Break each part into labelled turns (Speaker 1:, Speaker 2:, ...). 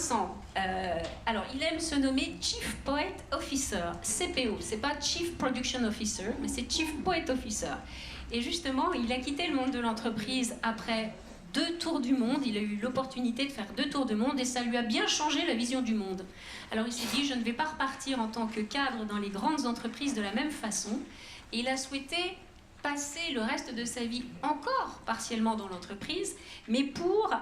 Speaker 1: Vincent, alors il aime se nommer Chief Poet Officer, CPO. C'est pas Chief Production Officer, mais c'est Chief Poet Officer. Et justement, il a quitté le monde de l'entreprise après 2 tours du monde. Il a eu l'opportunité de faire 2 tours du monde et ça lui a bien changé la vision du monde. Alors il s'est dit, je ne vais pas repartir en tant que cadre dans les grandes entreprises de la même façon. Et il a souhaité passer le reste de sa vie encore partiellement dans l'entreprise, mais pour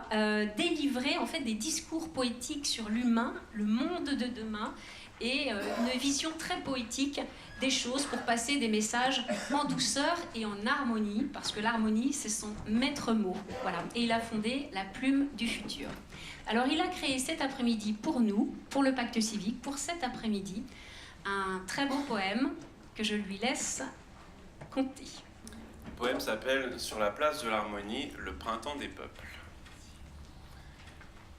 Speaker 1: délivrer en fait des discours poétiques sur l'humain, le monde de demain, et une vision très poétique des choses pour passer des messages en douceur et en harmonie, parce que l'harmonie, c'est son maître mot. Voilà. Et il a fondé la Plume du Futur. Alors, il a créé cet après-midi pour nous, pour le Pacte Civique, pour cet après-midi, un très beau poème que je lui laisse conter.
Speaker 2: Le poème s'appelle « Sur la place de l'harmonie, le printemps des peuples ».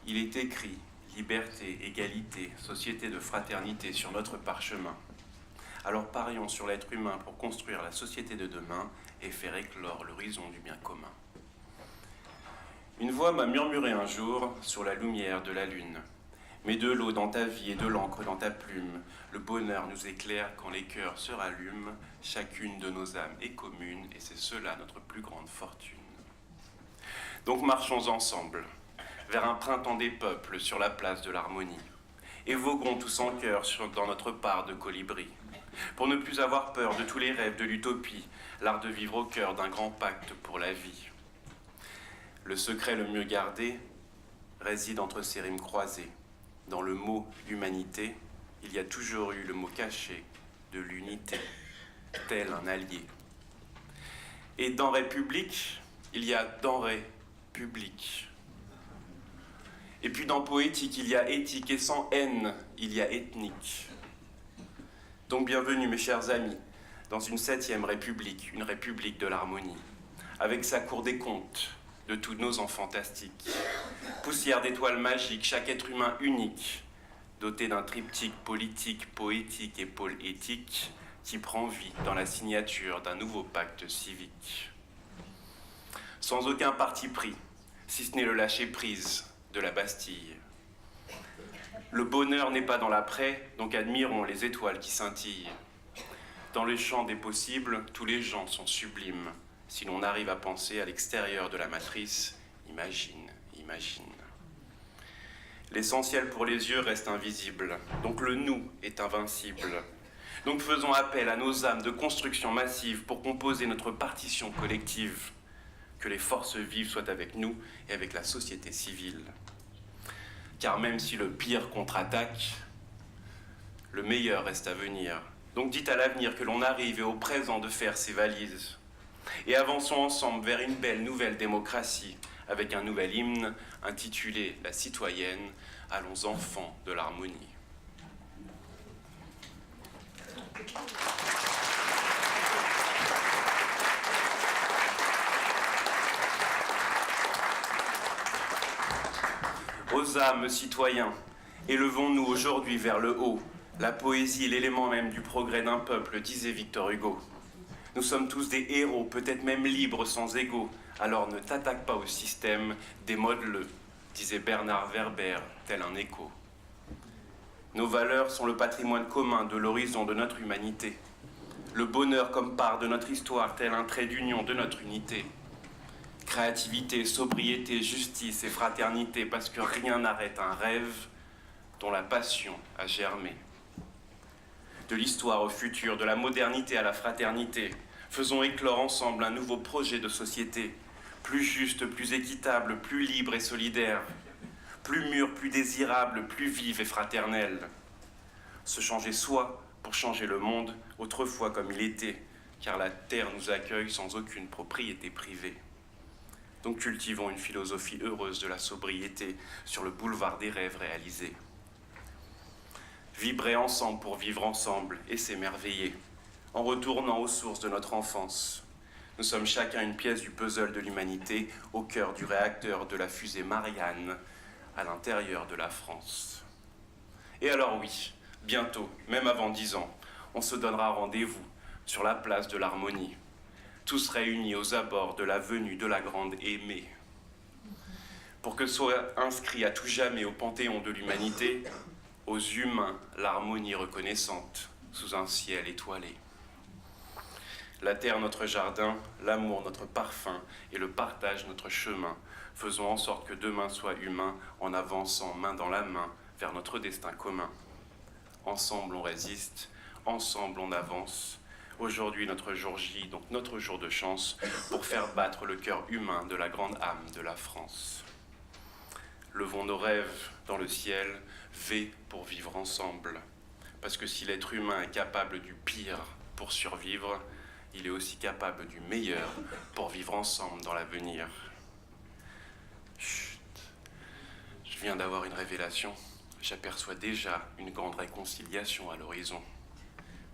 Speaker 2: Il est écrit « Liberté, égalité, société de fraternité sur notre parchemin ». Alors parions sur l'être humain pour construire la société de demain et faire éclore l'horizon du bien commun. Une voix m'a murmuré un jour sur la lumière de la lune. Mets de l'eau dans ta vie et de l'encre dans ta plume. Le bonheur nous éclaire quand les cœurs se rallument. Chacune de nos âmes est commune et c'est cela notre plus grande fortune. Donc marchons ensemble vers un printemps des peuples sur la place de l'harmonie. Et voguons tous en cœur dans notre part de colibri. Pour ne plus avoir peur de tous les rêves de l'utopie, l'art de vivre au cœur d'un grand pacte pour la vie. Le secret le mieux gardé réside entre ces rimes croisées. Dans le mot « humanité », il y a toujours eu le mot caché de l'unité, tel un allié. Et dans République, il y a denrée publique. Et puis dans poétique, il y a éthique, et sans haine, il y a ethnique. Donc bienvenue mes chers amis, dans une 7e République, une République de l'harmonie, avec sa cour des comptes de tous nos enfants fantastiques. Poussière d'étoiles magiques, chaque être humain unique, doté d'un triptyque politique, poétique et pôle éthique, qui prend vie dans la signature d'un nouveau pacte civique. Sans aucun parti pris, si ce n'est le lâcher-prise de la Bastille. Le bonheur n'est pas dans l'après, donc admirons les étoiles qui scintillent. Dans le champ des possibles, tous les gens sont sublimes. Si l'on arrive à penser à l'extérieur de la matrice, imagine, imagine. L'essentiel pour les yeux reste invisible, donc le nous est invincible. Donc faisons appel à nos âmes de construction massive pour composer notre partition collective. Que les forces vives soient avec nous et avec la société civile. Car même si le pire contre-attaque, le meilleur reste à venir. Donc dites à l'avenir que l'on arrive et au présent de faire ses valises. Et avançons ensemble vers une belle nouvelle démocratie, avec un nouvel hymne intitulé « La citoyenne ». Allons enfants de l'harmonie. Aux âmes citoyens, élevons-nous aujourd'hui vers le haut. La poésie est l'élément même du progrès d'un peuple, disait Victor Hugo. Nous sommes tous des héros, peut-être même libres sans égaux. Alors ne t'attaque pas au système, démode-le, disait Bernard Werber, tel un écho. Nos valeurs sont le patrimoine commun de l'horizon de notre humanité. Le bonheur comme part de notre histoire, tel un trait d'union de notre unité. Créativité, sobriété, justice et fraternité, parce que rien n'arrête un rêve dont la passion a germé. De l'histoire au futur, de la modernité à la fraternité, faisons éclore ensemble un nouveau projet de société, plus juste, plus équitable, plus libre et solidaire, plus mûr, plus désirable, plus vive et fraternelle. Se changer soi pour changer le monde, autrefois comme il était, car la terre nous accueille sans aucune propriété privée. Donc cultivons une philosophie heureuse de la sobriété sur le boulevard des rêves réalisés. Vibrer ensemble pour vivre ensemble et s'émerveiller, en retournant aux sources de notre enfance. Nous sommes chacun une pièce du puzzle de l'humanité, au cœur du réacteur de la fusée Marianne, à l'intérieur de la France. Et alors oui, bientôt, même avant 10 ans, on se donnera rendez-vous sur la place de l'harmonie, tous réunis aux abords de la venue de la grande aimée. pour que soit inscrit à tout jamais au panthéon de l'humanité, aux humains l'harmonie reconnaissante sous un ciel étoilé. La terre notre jardin, l'amour notre parfum et le partage notre chemin. Faisons en sorte que demain soit humain en avançant main dans la main vers notre destin commun. Ensemble on résiste, ensemble on avance. Aujourd'hui notre jour J, donc notre jour de chance, pour faire battre le cœur humain de la grande âme de la France. Levons nos rêves dans le ciel, V pour vivre ensemble. Parce que si l'être humain est capable du pire pour survivre, il est aussi capable du meilleur pour vivre ensemble dans l'avenir. Chut, je viens d'avoir une révélation. J'aperçois déjà une grande réconciliation à l'horizon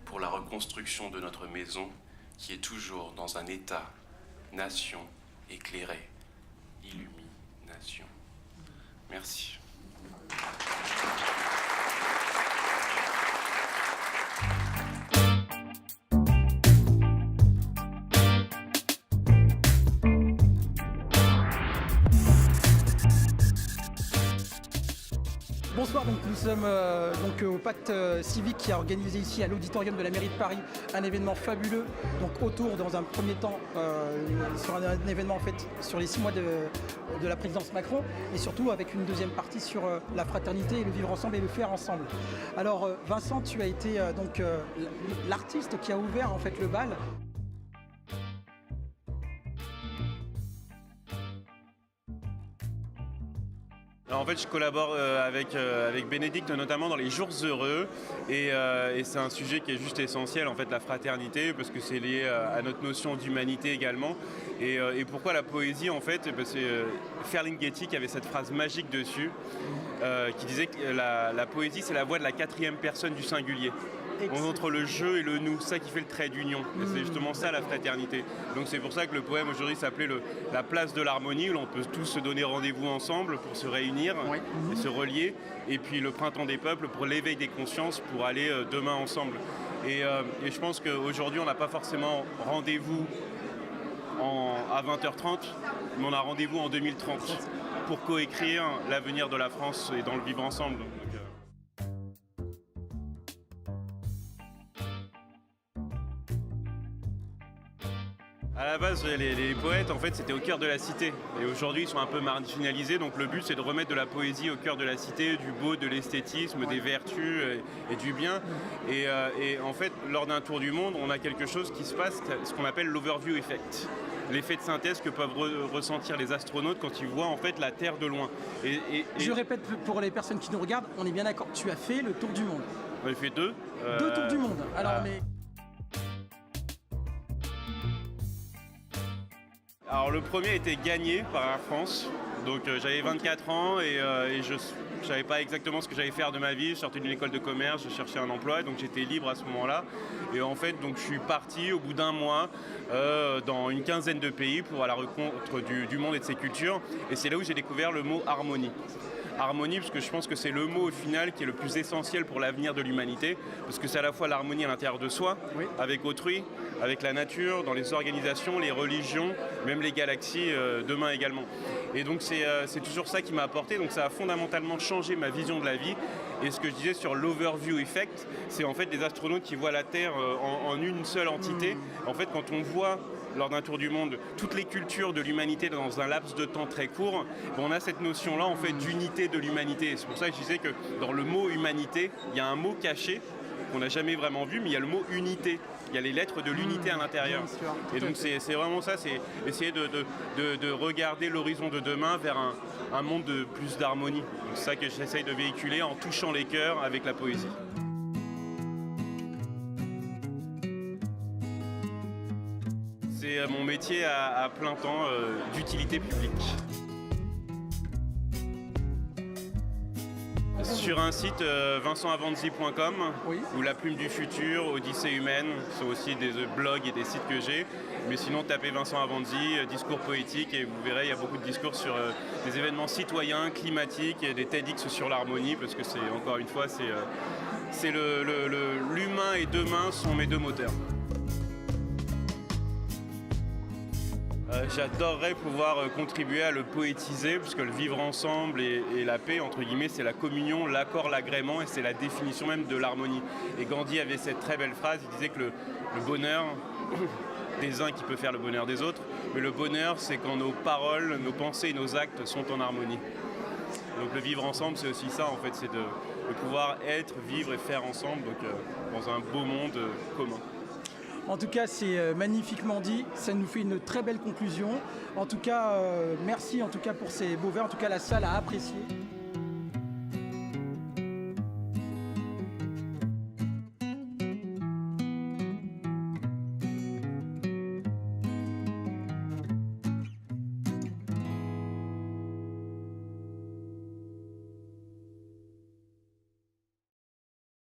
Speaker 2: pour la reconstruction de notre maison qui est toujours dans un état, nation éclairée, illumination. Merci.
Speaker 3: Bonsoir, donc nous sommes au Pacte Civique qui a organisé ici à l'auditorium de la mairie de Paris un événement fabuleux, donc autour dans un premier temps sur un événement en fait sur les 6 mois de la présidence Macron et surtout avec une deuxième partie sur la fraternité et le vivre ensemble et le faire ensemble. Alors Vincent, tu as été l'artiste qui a ouvert en fait le bal.
Speaker 4: Alors en fait, je collabore avec Bénédicte notamment dans les jours heureux et c'est un sujet qui est juste essentiel en fait, la fraternité, parce que c'est lié à notre notion d'humanité également. Et pourquoi la poésie en fait? C'est Ferlinghetti qui avait cette phrase magique dessus qui disait que la poésie c'est la voix de la 4e personne du singulier. Entre le je et le nous, ça qui fait le trait d'union. Et c'est justement ça la fraternité. Donc c'est pour ça que le poème aujourd'hui s'appelait la place de l'harmonie, où l'on peut tous se donner rendez-vous ensemble pour se réunir et se relier. Et puis le printemps des peuples pour l'éveil des consciences, pour aller demain ensemble. Et je pense qu'aujourd'hui on n'a pas forcément rendez-vous à 20h30, mais on a rendez-vous en 2030 pour coécrire l'avenir de la France et dans le vivre ensemble. À la base, les poètes, en fait, c'était au cœur de la cité. Et aujourd'hui, ils sont un peu marginalisés. Donc le but, c'est de remettre de la poésie au cœur de la cité, du beau, de l'esthétisme, des vertus et du bien. Et en fait, lors d'un tour du monde, on a quelque chose qui se passe, ce qu'on appelle l'overview effect. L'effet de synthèse que peuvent ressentir les astronautes quand ils voient en fait la Terre de loin.
Speaker 3: Je répète pour les personnes qui nous regardent, on est bien d'accord, tu as fait le tour du monde.
Speaker 4: J'ai fait 2.
Speaker 3: 2 tours du monde. Alors,
Speaker 4: Alors le premier a été gagné par Air France, donc j'avais 24 ans et je ne savais pas exactement ce que j'allais faire de ma vie. Je sortais d'une école de commerce, je cherchais un emploi, donc j'étais libre à ce moment-là. Et en fait, donc, je suis parti au bout d'un mois dans une quinzaine de pays pour à la rencontre du monde et de ses cultures. Et c'est là où j'ai découvert le mot harmonie. Harmonie, parce que je pense que c'est le mot au final qui est le plus essentiel pour l'avenir de l'humanité, parce que c'est à la fois l'harmonie à l'intérieur de soi, avec autrui, avec la nature, dans les organisations, les religions, même les galaxies demain également. Et donc c'est toujours ça qui m'a apporté, donc ça a fondamentalement changé ma vision de la vie. Et ce que je disais sur l'overview effect, c'est en fait des astronautes qui voient la Terre en une seule entité. En fait, quand on voit lors d'un tour du monde toutes les cultures de l'humanité dans un laps de temps très court, on a cette notion-là en fait d'unité de l'humanité. C'est pour ça que je disais que dans le mot humanité, il y a un mot caché qu'on n'a jamais vraiment vu, mais il y a le mot unité. Il y a les lettres de l'unité à l'intérieur. Et donc c'est vraiment ça, c'est essayer de regarder l'horizon de demain vers un monde de plus d'harmonie. C'est ça que j'essaye de véhiculer en touchant les cœurs avec la poésie. C'est mon métier à plein temps d'utilité publique. Sur un site vincendavanzi.com ou La Plume du Futur, Odyssée Humaine, ce sont aussi des blogs et des sites que j'ai. Mais sinon, tapez Vincent Avanzi, discours poétique, et vous verrez, il y a beaucoup de discours sur des événements citoyens, climatiques, et des TEDx sur l'harmonie, parce que c'est, encore une fois, c'est l'humain et demain sont mes deux moteurs. J'adorerais pouvoir contribuer à le poétiser, puisque le vivre ensemble et la paix, entre guillemets, c'est la communion, l'accord, l'agrément, et c'est la définition même de l'harmonie. Et Gandhi avait cette très belle phrase, il disait que le bonheur des uns qui peut faire le bonheur des autres, mais le bonheur, c'est quand nos paroles, nos pensées et nos actes sont en harmonie. Donc le vivre ensemble, c'est aussi ça, en fait, c'est de pouvoir être, vivre et faire ensemble, donc dans un beau monde commun.
Speaker 3: En tout cas, c'est magnifiquement dit. Ça nous fait une très belle conclusion. En tout cas, merci en tout cas pour ces beaux vers. En tout cas, la salle a apprécié.